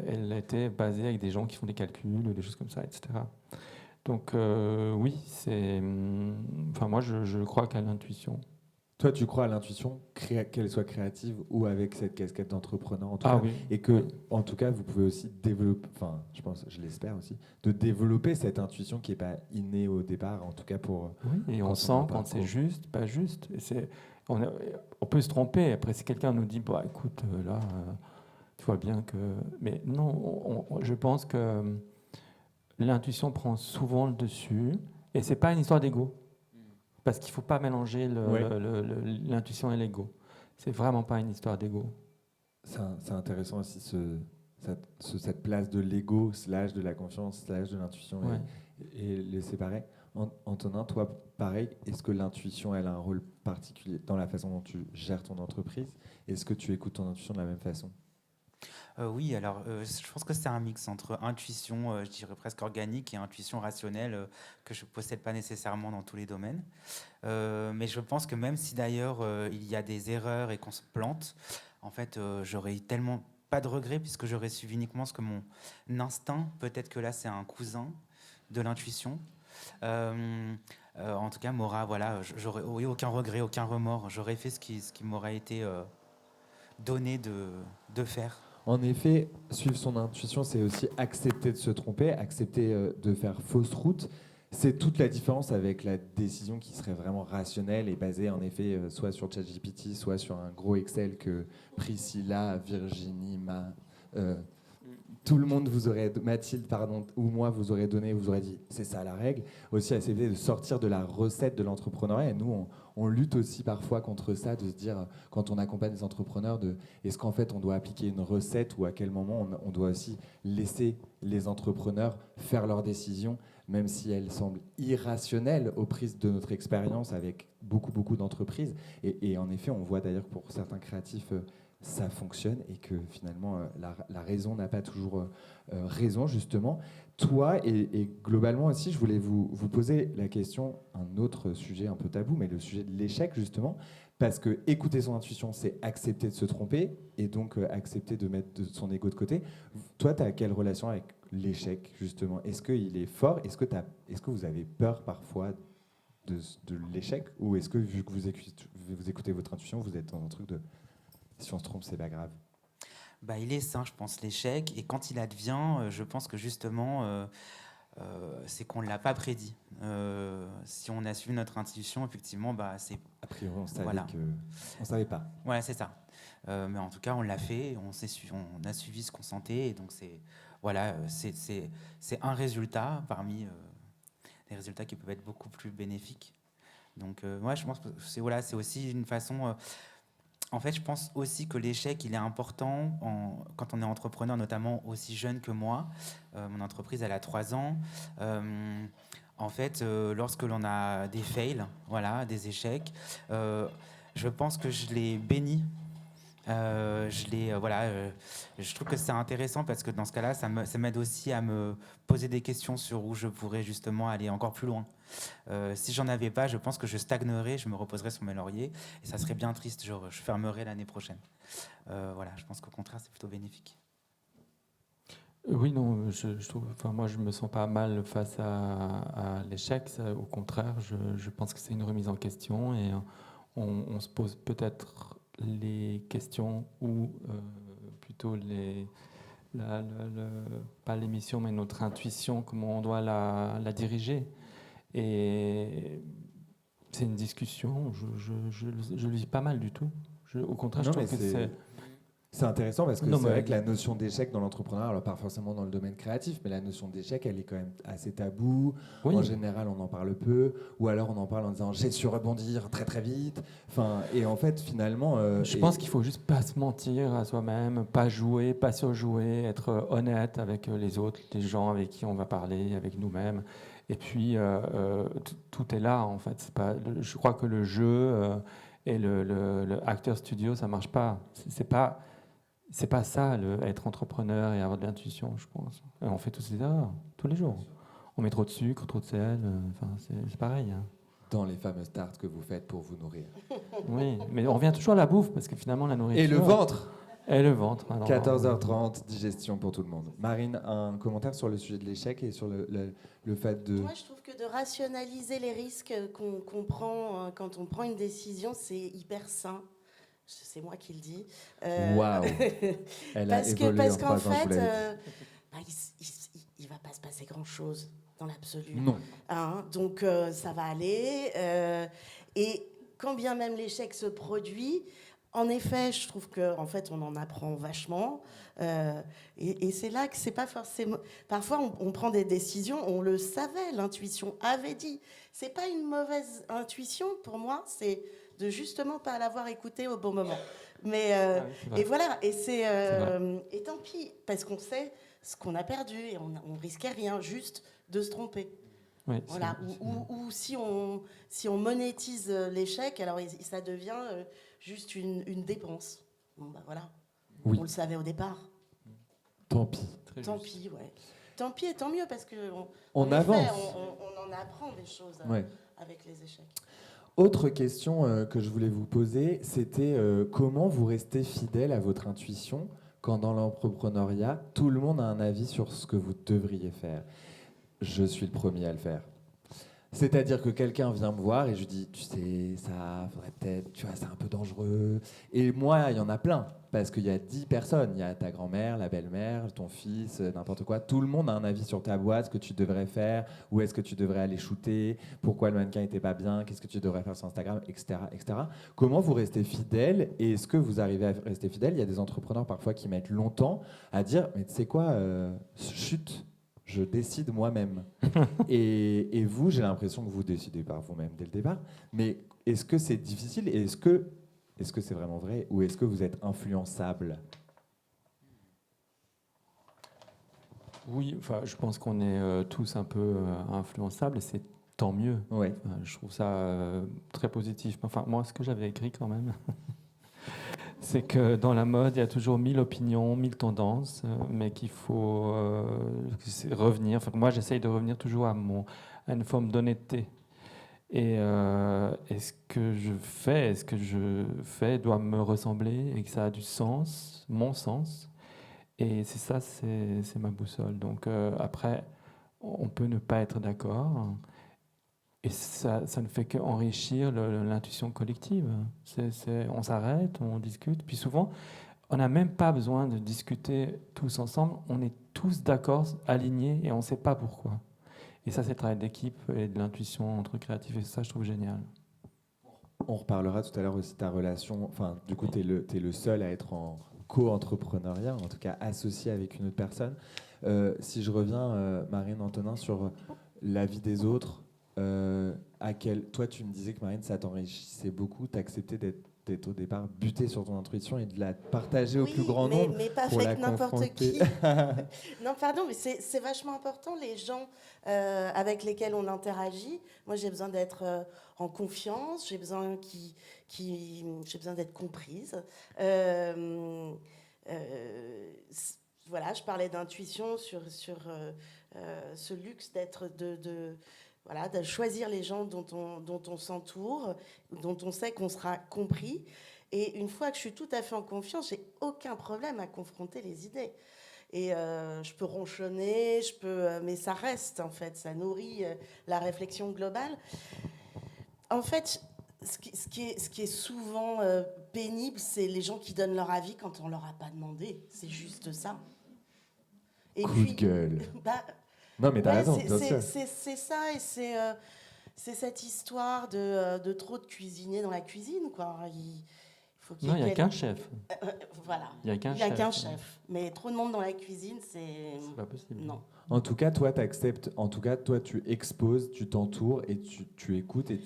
elle était basée avec des gens qui font des calculs, des choses comme ça, etc. Donc oui, enfin moi je crois qu'à l'intuition. Toi, tu crois à l'intuition, qu'elle soit créative ou avec cette casquette d'entrepreneur en tout Ah cas, oui. et que, en tout cas, vous pouvez aussi développer, enfin, je l'espère aussi, de développer cette intuition qui n'est pas innée au départ, en tout cas pour. Oui, et on sent quand c'est juste, pas juste. Et on peut se tromper. Après, si quelqu'un nous dit, bah écoute, là, tu vois bien que. Mais non, je pense que l'intuition prend souvent le dessus, et c'est pas une histoire d'ego. Parce qu'il ne faut pas mélanger l'intuition et l'ego. C'est vraiment pas une histoire d'ego. C'est intéressant aussi cette place de l'ego, / de la confiance, / de l'intuition Ouais. et les séparer. Antonin, toi, pareil, est-ce que l'intuition, elle a un rôle particulier dans la façon dont tu gères ton entreprise? Est-ce que tu écoutes ton intuition de la même façon? Oui, alors je pense que c'est un mix entre intuition, je dirais presque organique, et intuition rationnelle que je ne possède pas nécessairement dans tous les domaines. Mais je pense que même si d'ailleurs il y a des erreurs et qu'on se plante, en fait, j'aurais tellement pas de regrets puisque j'aurais suivi uniquement ce que mon instinct, peut-être que là c'est un cousin de l'intuition. En tout cas, Maura, voilà, j'aurais eu aucun regret, aucun remords. J'aurais fait ce qui m'aurait été donné de faire. En effet, suivre son intuition, c'est aussi accepter de se tromper, accepter de faire fausse route. C'est toute la différence avec la décision qui serait vraiment rationnelle et basée en effet soit sur ChatGPT, soit sur un gros Excel que Priscilla, Virginie, tout le monde vous aurait, Mathilde, pardon, ou moi vous aurait donné, vous aurait dit c'est ça la règle. Aussi accepter de sortir de la recette de l'entrepreneuriat. Et nous, on lutte aussi parfois contre ça, de se dire, quand on accompagne des entrepreneurs, est-ce qu'en fait on doit appliquer une recette ou à quel moment on doit aussi laisser les entrepreneurs faire leurs décisions, même si elles semblent irrationnelles au prix de notre expérience avec beaucoup d'entreprises. Et en effet, on voit d'ailleurs que pour certains créatifs, ça fonctionne et que finalement la raison n'a pas toujours raison, justement. Toi et globalement aussi, je voulais vous poser la question, un autre sujet un peu tabou, mais le sujet de l'échec, justement, parce que écouter son intuition, c'est accepter de se tromper et donc accepter de mettre son ego de côté. Toi, tu as quelle relation avec l'échec, justement? Est-ce qu'il est fort? Est-ce que vous avez peur parfois de l'échec? Ou est-ce que, vu que vous écoutez votre intuition, vous êtes dans un truc de si on se trompe, c'est pas grave? Bah, il est sain, je pense, l'échec. Et quand il advient, je pense que justement, c'est qu'on ne l'a pas prédit. Si on a suivi notre intuition, effectivement, bah, c'est... A priori, on savait Voilà. on savait pas. Ouais, c'est ça. Mais en tout cas, on l'a fait, on a suivi ce qu'on sentait. Et donc, voilà, c'est un résultat parmi des résultats qui peuvent être beaucoup plus bénéfiques. Donc, moi, je pense que c'est aussi une façon... En fait, je pense aussi que l'échec, il est important quand on est entrepreneur, notamment aussi jeune que moi. Mon entreprise, elle a 3 ans. En fait, lorsque l'on a des fails, voilà, des échecs, je pense que je les bénis. Je trouve que c'est intéressant parce que dans ce cas-là, ça m'aide aussi à me poser des questions sur où je pourrais justement aller encore plus loin. Si j'en avais pas, je pense que je stagnerais, je me reposerais sur mes lauriers et ça serait bien triste, je fermerais l'année prochaine. Voilà, je pense qu'au contraire, c'est plutôt bénéfique. Oui, non, je trouve, enfin, moi je me sens pas mal face à l'échec. Au contraire, je pense que c'est une remise en question et on se pose peut-être les questions ou plutôt pas l'émission, mais notre intuition, comment on doit la diriger. Et c'est une discussion, je le vis pas mal du tout. Au contraire, Non, je trouve que c'est intéressant parce que Non, c'est mais- vrai que la notion d'échec dans l'entrepreneuriat, alors pas forcément dans le domaine créatif, mais la notion d'échec, elle est quand même assez taboue. Oui. En général, on en parle peu, ou alors on en parle en disant j'ai su rebondir très très vite. Enfin, et en fait, finalement, Je pense qu'il faut juste pas se mentir à soi-même, pas jouer, pas surjouer, être honnête avec les autres, les gens avec qui on va parler, avec nous-mêmes. Et puis tout est là en fait. Je crois que le jeu et le acteur studio, ça marche pas. C'est pas ça, être entrepreneur et avoir de l'intuition, je pense. Et on fait tous ces erreurs tous les jours. On met trop de sucre, trop de sel. Enfin, c'est pareil. Hein. dans les fameuses tartes que vous faites pour vous nourrir. Oui, mais on revient toujours à la bouffe parce que finalement la nourriture. Et le ventre. Et le ventre. Alors, 14h30, digestion pour tout le monde. Marine, un commentaire sur le sujet de l'échec et sur le fait de... Moi, je trouve que de rationaliser les risques qu'on prend quand on prend une décision, c'est hyper sain. C'est moi qui le dis. Waouh. Elle a évolué parce en qu'en 3 ans, je fait, vous l'avais dit. il va pas se passer grand-chose dans l'absolu. Non. Hein, donc, ça va aller. Et quand bien même l'échec se produit, en effet, je trouve qu'en fait, on en apprend vachement. Et c'est là que c'est pas forcément... Parfois, on prend des décisions, on le savait, l'intuition avait dit. C'est pas une mauvaise intuition, pour moi, c'est de justement pas l'avoir écouté au bon moment. Mais, Ah oui, c'est vrai. et voilà, et vrai. et tant pis, parce qu'on sait ce qu'on a perdu et on risquait rien, juste de se tromper. Oui, Voilà. Ou si on monétise l'échec, alors ça devient juste une dépense. Bon, bah voilà. Oui, On le savait au départ. tant pis. très Tant juste. pis, ouais. Tant pis et tant mieux, parce que On en effet, avance. on en apprend des choses Ouais. avec les échecs. Autre question que je voulais vous poser, c'était comment vous restez fidèle à votre intuition quand dans l'entrepreneuriat, tout le monde a un avis sur ce que vous devriez faire. Je suis le premier à le faire. C'est-à-dire que quelqu'un vient me voir et je lui dis, tu sais, ça faudrait peut-être, tu vois, c'est un peu dangereux. Et moi, il y en a plein, parce qu'il y a 10 personnes. Il y a ta grand-mère, la belle-mère, ton fils, n'importe quoi. Tout le monde a un avis sur ta boîte, ce que tu devrais faire, où est-ce que tu devrais aller shooter, pourquoi le mannequin n'était pas bien, qu'est-ce que tu devrais faire sur Instagram, etc., etc. Comment vous restez fidèle et est-ce que vous arrivez à rester fidèle? Il y a des entrepreneurs parfois qui mettent longtemps à dire, mais tu sais quoi, chut, je décide moi-même. Et vous, j'ai l'impression que vous décidez par vous-même dès le départ. Mais est-ce que c'est difficile et est-ce que c'est vraiment vrai ou est-ce que vous êtes influençable? Oui, enfin, je pense qu'on est tous un peu influençables et c'est tant mieux. Ouais. Je trouve ça très positif. Enfin, moi, ce que j'avais écrit quand même, c'est que dans la mode, il y a toujours 1000 opinions, 1000 tendances, mais qu'il faut revenir. Enfin, moi, j'essaye de revenir toujours à une forme d'honnêteté. Et ce que je fais doit me ressembler et que ça a du sens, mon sens. Et c'est ça, c'est ma boussole. Donc après, on peut ne pas être d'accord. Et ça ne fait qu'enrichir l'intuition collective. On s'arrête, on discute. Puis souvent, on n'a même pas besoin de discuter tous ensemble. On est tous d'accord, alignés, et on ne sait pas pourquoi. Et ça, c'est le travail d'équipe et de l'intuition entre créatifs. Et ça, je trouve génial. On reparlera tout à l'heure aussi de ta relation. Enfin, du coup, tu es le seul à être en co-entrepreneuriat, en tout cas associé avec une autre personne. Si je reviens, Marine Antonin, sur la vie des autres, toi, tu me disais que Marine, ça t'enrichissait beaucoup. Tu accepté d'être au départ buté sur ton intuition et de la partager au plus Oui, grand nombre mais pas pour la avec n'importe confronter. qui. Non, pardon, mais c'est vachement important, les gens avec lesquels on interagit. Moi, j'ai besoin d'être en confiance, j'ai besoin j'ai besoin d'être comprise. Voilà, je parlais d'intuition sur ce luxe d'être voilà, de choisir les gens dont on s'entoure, dont on sait qu'on sera compris. Et une fois que je suis tout à fait en confiance, j'ai aucun problème à confronter les idées. Et je peux ronchonner, mais ça reste en fait, ça nourrit la réflexion globale. En fait, ce qui est souvent pénible, c'est les gens qui donnent leur avis quand on leur a pas demandé. C'est juste ça. Et Coup puis, de gueule. bah, Non, mais t'as ouais, raison, bien sûr. c'est ça, et c'est cette histoire de trop de cuisiniers dans la cuisine, quoi. Il faut qu'il y Non, ait il n'y a qu'un chef. voilà. Il n'y a qu'un Il n'y a chef. qu'un chef. Mais trop de monde dans la cuisine, C'est pas possible. Non. En tout cas, toi, t'acceptes. En tout cas, toi, tu exposes, tu t'entoures et tu écoutes et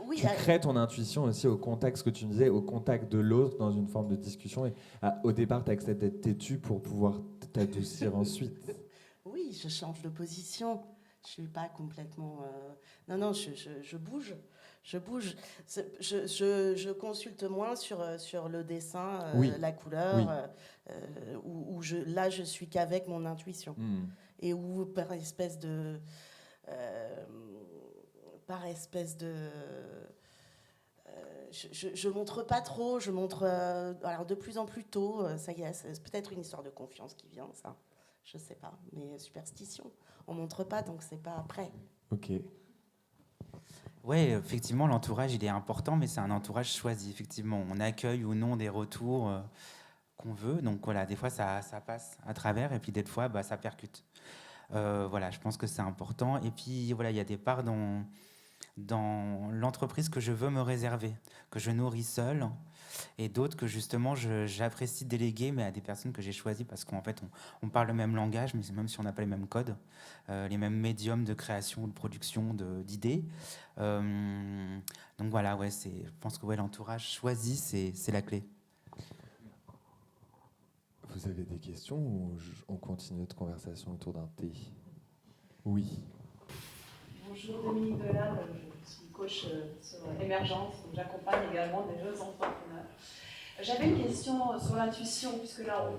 Oui, tu crées ton intuition aussi au contact, ce que tu me disais, au contact de l'autre dans une forme de discussion. Et au départ, tu acceptes d'être têtu pour pouvoir t'adoucir ensuite. oui, je change de position. Je suis pas complètement. Non, je bouge. Je bouge. Je consulte moins sur le dessin, Oui. la couleur, Oui. là, je suis qu'avec mon intuition. Hmm. Et où par espèce de je montre pas trop, je montre alors de plus en plus tôt, ça y est, c'est peut-être une histoire de confiance qui vient, ça, je sais pas, mais superstition, on montre pas, donc c'est pas après. Ok. Oui, effectivement, l'entourage, il est important, mais c'est un entourage choisi, effectivement. On accueille ou non des retours qu'on veut, donc voilà, des fois, ça passe à travers, et puis des fois, ça percute. Voilà, je pense que c'est important. Et puis, voilà, il y a des parts dans l'entreprise que je veux me réserver, que je nourris seul, et d'autres que justement j'apprécie déléguer, mais à des personnes que j'ai choisies parce qu'en fait on parle le même langage, mais même si on n'a pas les mêmes codes, les mêmes médiums de création, de production, d'idées. Donc voilà, ouais, je pense que ouais, l'entourage choisi, c'est la clé. Vous avez des questions ou on continue notre conversation autour d'un thé? Oui. Bonjour, Dominique Delade, je suis coach sur Émergence, donc j'accompagne également des jeunes entrepreneurs. J'avais une question sur l'intuition, puisque là on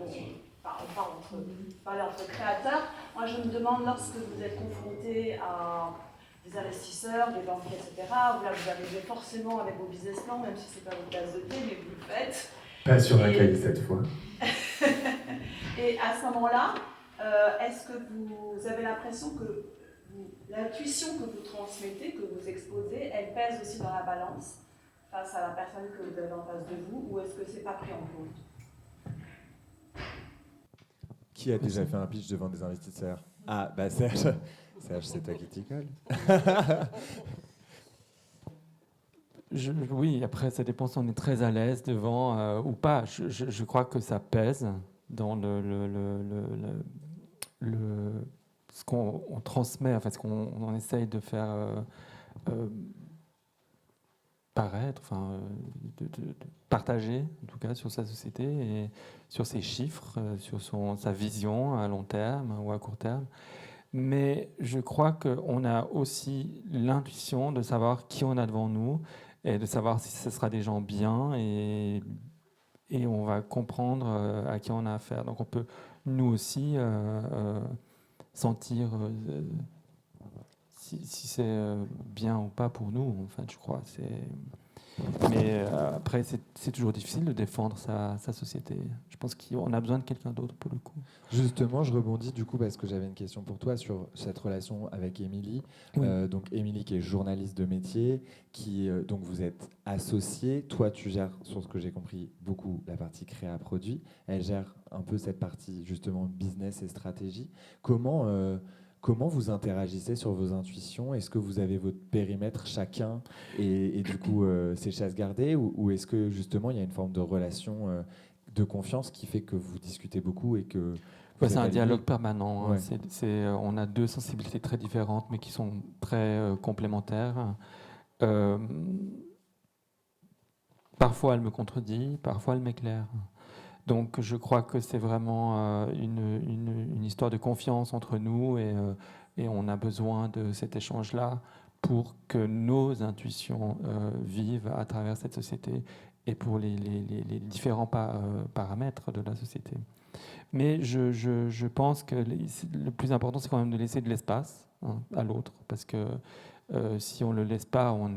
parle entre créateurs. Moi je me demande, lorsque vous êtes confronté à des investisseurs, des banquiers, etc., vous arrivez forcément avec vos business plans, même si ce n'est pas votre tasse de thé, mais vous le faites. Pas sur un cahier cette fois. Et à ce moment-là, est-ce que vous avez l'impression que l'intuition que vous transmettez, que vous exposez, elle pèse aussi dans la balance face à la personne que vous avez en face de vous, ou est-ce que c'est pas pris en compte? Qui a déjà fait un pitch devant des investisseurs? Ah, bah Serge, c'est toi qui t'y colle. Oui, après, ça dépend si on est très à l'aise devant ou pas. Je crois que ça pèse dans ce qu'on transmet, enfin, ce qu'on essaye de faire paraître, enfin, de partager, en tout cas, sur sa société et sur ses chiffres, sur sa vision à long terme ou à court terme. Mais je crois qu'on a aussi l'intuition de savoir qui on a devant nous et de savoir si ce sera des gens bien et on va comprendre à qui on a affaire. Donc on peut, nous aussi, sentir si c'est bien ou pas pour nous, en fait, je crois. Mais après, c'est toujours difficile de défendre sa société. Je pense qu'on a besoin de quelqu'un d'autre pour le coup. Justement, je rebondis du coup parce que j'avais une question pour toi sur cette relation avec Émilie. Oui. Donc Émilie qui est journaliste de métier, donc vous êtes associée. Toi, tu gères, sur ce que j'ai compris, beaucoup la partie créa-produit. Elle gère un peu cette partie justement business et stratégie. Comment vous interagissez sur vos intuitions? Est-ce que vous avez votre périmètre chacun et du coup c'est chasse gardée ou est-ce que justement il y a une forme de relation de confiance qui fait que vous discutez beaucoup et que c'est un dialogue permanent. Ouais. On a deux sensibilités très différentes mais qui sont très complémentaires. Parfois elle me contredit, parfois elle m'éclaire. Donc je crois que c'est vraiment une histoire de confiance entre nous et on a besoin de cet échange-là pour que nos intuitions vivent à travers cette société et pour les différents paramètres de la société. Mais je pense que le plus important, c'est quand même de laisser de l'espace à l'autre, parce que si on ne le laisse pas, on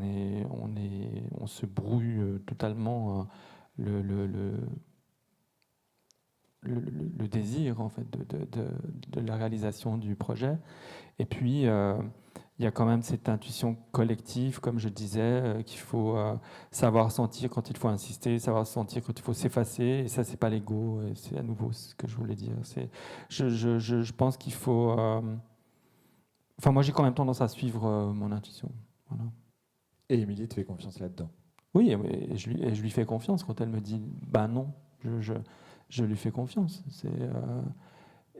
se brouille totalement le désir en fait de la réalisation du projet. Et puis il y a quand même cette intuition collective, comme je disais, qu'il faut savoir sentir quand il faut insister, savoir sentir quand il faut s'effacer. Et ça, c'est pas l'ego. C'est à nouveau ce que je voulais dire. Je pense qu'il faut. Enfin, moi, j'ai quand même tendance à suivre mon intuition. Voilà. Et Émilie te fait confiance là-dedans? Oui, et je lui fais confiance quand elle me dit bah non. Je lui fais confiance.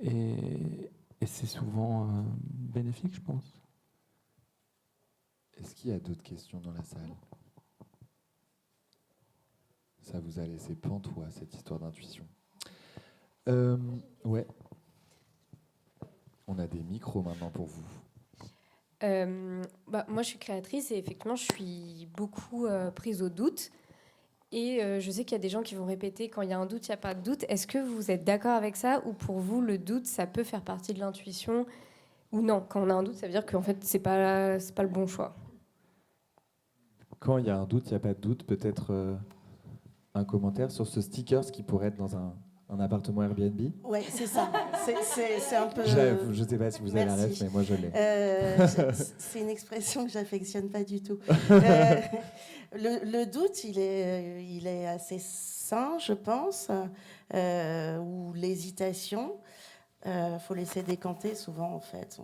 Et c'est souvent bénéfique, je pense. Est-ce qu'il y a d'autres questions dans la salle? Ça vous a laissé pantois, cette histoire d'intuition. Ouais. On a des micros maintenant pour vous. Moi, je suis créatrice et effectivement, je suis beaucoup prise au doute. Et je sais qu'il y a des gens qui vont répéter quand il y a un doute, il n'y a pas de doute. Est-ce que vous êtes d'accord avec ça ou pour vous, le doute, ça peut faire partie de l'intuition ou non? Quand on a un doute, ça veut dire qu'en fait, c'est pas le bon choix. Quand il y a un doute, il n'y a pas de doute. Peut-être un commentaire sur ce sticker, ce qui pourrait être dans un appartement Airbnb? Oui, c'est ça. C'est un peu... Je ne sais pas si vous avez la ref, mais moi je l'ai. C'est une expression que j'affectionne pas du tout. Le doute, il est assez sain, je pense, ou l'hésitation. Faut laisser décanter souvent, en fait.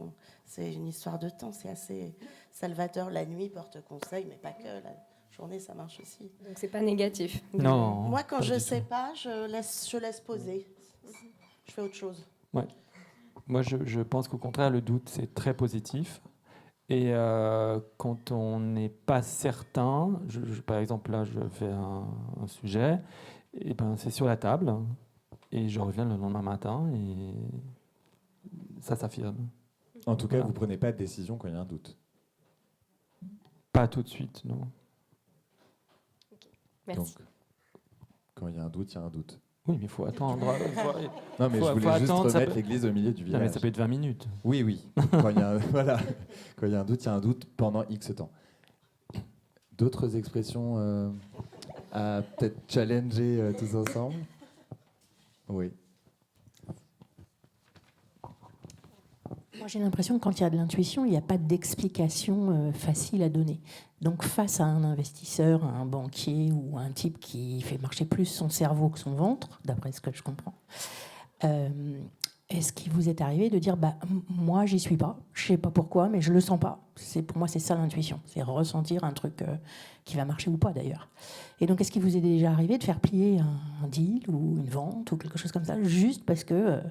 C'est une histoire de temps, c'est assez salvateur. La nuit porte conseil, mais pas que. La journée, ça marche aussi. Donc, c'est pas négatif. Non. Moi, quand je sais pas, je laisse poser. Je fais autre chose. Ouais. Moi, je pense qu'au contraire, le doute, c'est très positif. Et quand on n'est pas certain, par exemple, là, je fais un sujet, et ben, c'est sur la table. et je reviens le lendemain matin et ça s'affirme. En tout cas, Voilà. vous ne prenez pas de décision quand il y a un doute. Pas tout de suite, non. Merci. Donc, quand il y a un doute, il y a un doute. Oui, mais il faut attendre. Non, mais Faut- je voulais faut juste attendre, ça remettre peut- l'église au milieu du Non, village. mais ça peut être 20 minutes. Oui, oui. Quand il y a voilà. Quand il y a un doute, il y a un doute pendant X temps. D'autres expressions à peut-être challenger tous ensemble? Oui. Moi, j'ai l'impression que quand il y a de l'intuition, il n'y a pas d'explication facile à donner. Donc, face à un investisseur, un banquier ou un type qui fait marcher plus son cerveau que son ventre, d'après ce que je comprends, est-ce qu'il vous est arrivé de dire moi, j'y suis pas, je sais pas pourquoi, mais je le sens pas. Pour moi, c'est ça l'intuition, c'est ressentir un truc qui va marcher ou pas d'ailleurs. Et donc, est-ce qu'il vous est déjà arrivé de faire plier un deal ou une vente ou quelque chose comme ça, juste parce que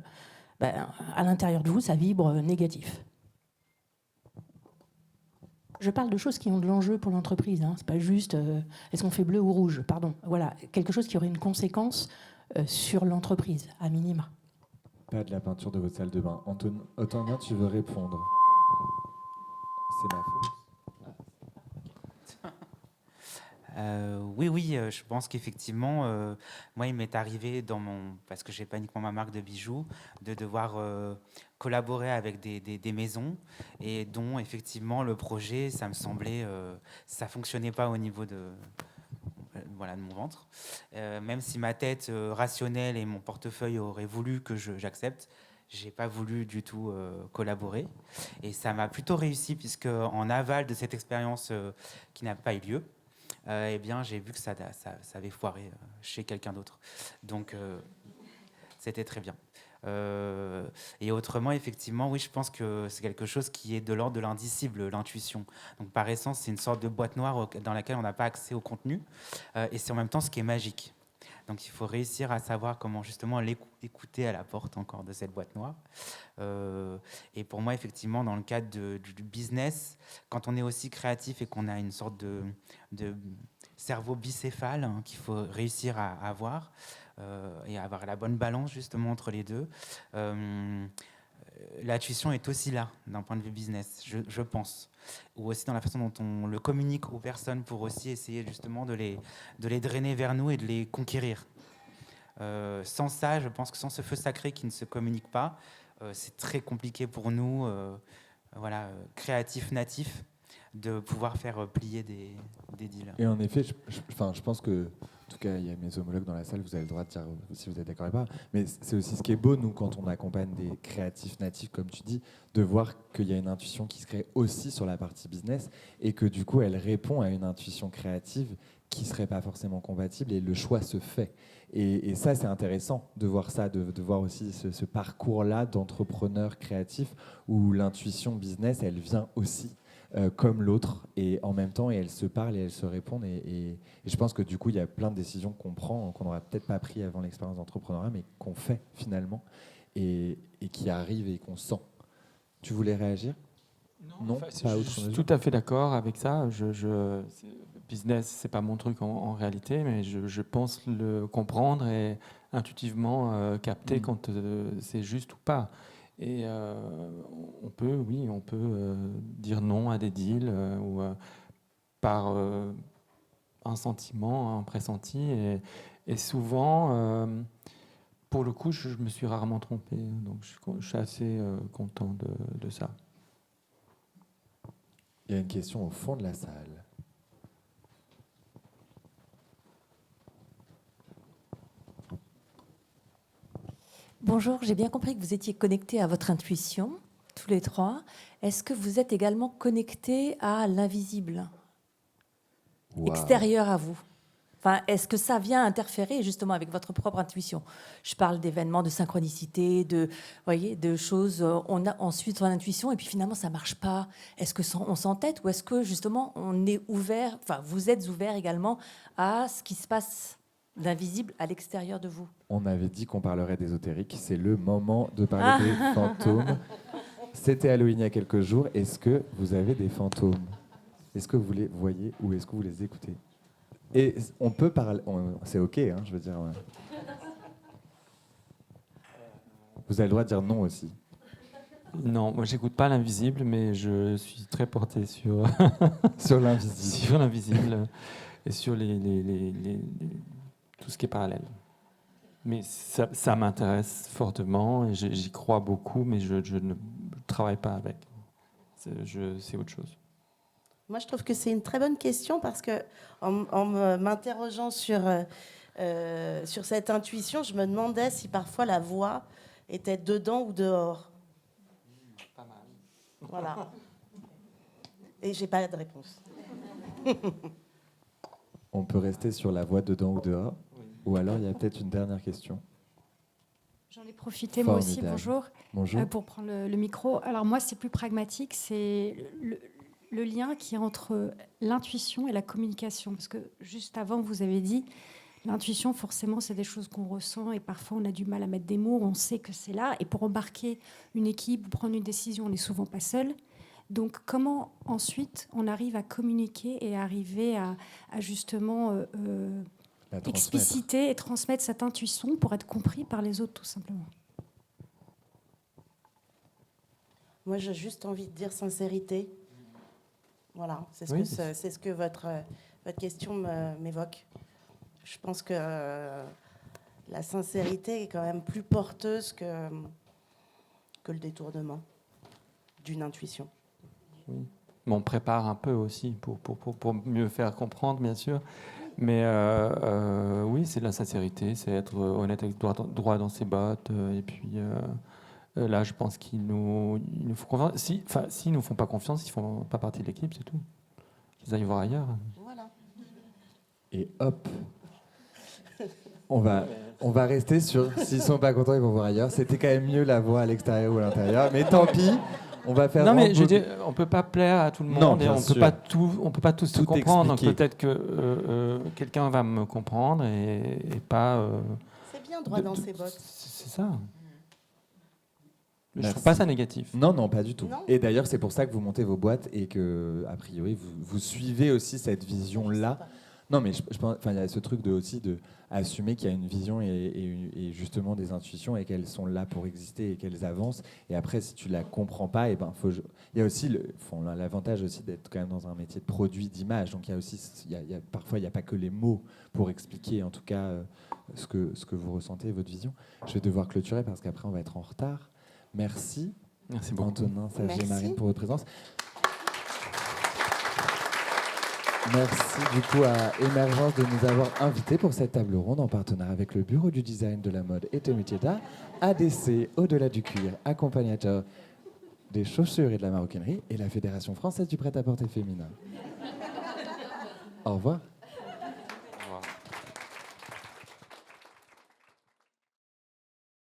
à l'intérieur de vous, ça vibre négatif? Je parle de choses qui ont de l'enjeu pour l'entreprise. C'est pas juste est-ce qu'on fait bleu ou rouge, pardon. Voilà, quelque chose qui aurait une conséquence sur l'entreprise, à minima. Pas de la peinture de votre salle de bain. Antonin, tu veux répondre? C'est ma faute. Oui, je pense qu'effectivement, moi, il m'est arrivé parce que j'ai pas uniquement ma marque de bijoux, de devoir collaborer avec des maisons et dont effectivement le projet, ça me semblait, ça fonctionnait pas au niveau de mon ventre. Même si ma tête rationnelle et mon portefeuille auraient voulu que j'accepte, j'ai pas voulu du tout collaborer. Et ça m'a plutôt réussi puisque en aval de cette expérience qui n'a pas eu lieu, eh bien, j'ai vu que ça avait foiré chez quelqu'un d'autre. Donc, c'était très bien. Et autrement, effectivement, oui, je pense que c'est quelque chose qui est de l'ordre de l'indicible, l'intuition. Donc, par essence, c'est une sorte de boîte noire dans laquelle on n'a pas accès au contenu. Et c'est en même temps ce qui est magique. Donc, il faut réussir à savoir comment justement l'écouter à la porte encore de cette boîte noire. Et pour moi, effectivement, dans le cadre du business, quand on est aussi créatif et qu'on a une sorte de cerveau bicéphale qu'il faut réussir à avoir et à avoir la bonne balance justement entre les deux, l'intuition est aussi là d'un point de vue business, je pense. Ou aussi dans la façon dont on le communique aux personnes pour aussi essayer justement de les drainer vers nous et de les conquérir. Sans ça, je pense que sans ce feu sacré qui ne se communique pas, c'est très compliqué pour nous, créatifs, natifs, de pouvoir faire plier des deals. Et en effet, je pense que, en tout cas, il y a mes homologues dans la salle, vous avez le droit de dire si vous êtes d'accord ou pas, mais c'est aussi ce qui est beau, nous, quand on accompagne des créatifs natifs, comme tu dis, de voir qu'il y a une intuition qui se crée aussi sur la partie business et que du coup, elle répond à une intuition créative qui ne serait pas forcément compatible et le choix se fait. Et ça, c'est intéressant de voir ça, de voir aussi ce parcours-là d'entrepreneur créatif où l'intuition business, elle vient aussi comme l'autre et en même temps, et elles se parlent et elles se répondent. Et je pense que du coup, il y a plein de décisions qu'on prend, qu'on n'aurait peut-être pas pris avant l'expérience d'entrepreneuriat, mais qu'on fait finalement et qui arrivent et qu'on sent. Tu voulais réagir? Non, enfin, pas je outre suis mesure. tout à fait d'accord avec ça. Business, c'est pas mon truc en réalité, mais je pense le comprendre et intuitivement capter quand c'est juste ou pas. Et on peut dire non à des deals ou par un sentiment, un pressenti. Et souvent, pour le coup, je me suis rarement trompé. Donc je suis assez content de ça. Il y a une question au fond de la salle. Bonjour, j'ai bien compris que vous étiez connectés à votre intuition, tous les trois. Est-ce que vous êtes également connectés à l'invisible, extérieur à vous? Enfin, est-ce que ça vient interférer justement avec votre propre intuition? Je parle d'événements, de synchronicité, de choses, on suit son intuition et puis finalement ça ne marche pas. Est-ce qu'on s'entête ou est-ce que justement on est ouvert, enfin vous êtes ouvert également à ce qui se passe d'invisible à l'extérieur de vous? On avait dit qu'on parlerait d'ésotérique. C'est le moment de parler des fantômes. C'était Halloween il y a quelques jours. Est-ce que vous avez des fantômes? Est-ce que vous les voyez ou est-ce que vous les écoutez? Et on peut parler... C'est OK, hein, je veux dire... Vous avez le droit de dire non aussi. Non, moi j'écoute pas l'invisible, mais je suis très porté sur, Sur l'invisible. sur l'invisible et sur tout ce qui est parallèle. Mais ça m'intéresse fortement et j'y crois beaucoup, mais je ne travaille pas avec. C'est autre chose. Moi, je trouve que c'est une très bonne question parce que, m'interrogeant sur cette intuition, je me demandais si parfois la voix était dedans ou dehors. Pas mal. Voilà. Et j'ai pas de réponse. On peut rester sur la voix dedans ou dehors. Ou alors, il y a peut-être une dernière question. J'en ai profité moi aussi, Formidable. bonjour, Bonjour. pour prendre le micro. Alors moi, c'est plus pragmatique, c'est le lien qui est entre l'intuition et la communication. Parce que juste avant, vous avez dit, l'intuition, forcément, c'est des choses qu'on ressent et parfois on a du mal à mettre des mots, on sait que c'est là. Et pour embarquer une équipe ou prendre une décision, on n'est souvent pas seul. Donc comment ensuite on arrive à communiquer et arriver à justement La transmettre. expliciter et transmettre cette intuition pour être compris par les autres, tout simplement. Moi, j'ai juste envie de dire sincérité. Voilà, c'est ce que votre question m'évoque. Je pense que la sincérité est quand même plus porteuse que le détournement d'une intuition. Oui. Mais on prépare un peu aussi pour mieux faire comprendre, bien sûr. Mais oui, c'est de la sincérité, c'est être honnête avec droit dans ses bottes. Et puis là, je pense qu'il nous faut confiance. S'ils ne nous font pas confiance, ils ne font pas partie de l'équipe, c'est tout. Qu'ils aillent voir ailleurs. Voilà. Et hop, on va rester sur s'ils sont pas contents, ils vont voir ailleurs. C'était quand même mieux la voix à l'extérieur ou à l'intérieur, mais tant pis. On va faire. Non, mais je veux dire, on peut pas plaire à tout le monde. Non, et bien on sûr. peut pas tous Tout se comprendre. Donc expliquer. peut-être que quelqu'un va me comprendre et pas. C'est bien droit dans ses bottes. C'est ça. Je Merci. trouve pas ça négatif. Non, pas du tout. Non. Et d'ailleurs, c'est pour ça que vous montez vos boîtes et que, a priori, vous suivez aussi cette vision-là. Non, mais je pense, enfin, il y a ce truc aussi de assumer qu'il y a une vision et justement des intuitions et qu'elles sont là pour exister et qu'elles avancent. Et après, si tu la comprends pas, il y a aussi l'avantage aussi d'être quand même dans un métier de produit, d'image. Donc il y a aussi, parfois, il n'y a pas que les mots pour expliquer, en tout cas, ce que vous ressentez, votre vision. Je vais devoir clôturer parce qu'après, on va être en retard. Merci. Merci beaucoup. Antonin, Serge et Merci. Marine pour votre présence. Merci du coup à Émergence de nous avoir invités pour cette table ronde en partenariat avec le Bureau du Design, de la Mode et de métiers d'art, ADC, Au-delà du cuir, accompagnateur des chaussures et de la maroquinerie et la Fédération française du prêt-à-porter féminin. Au revoir.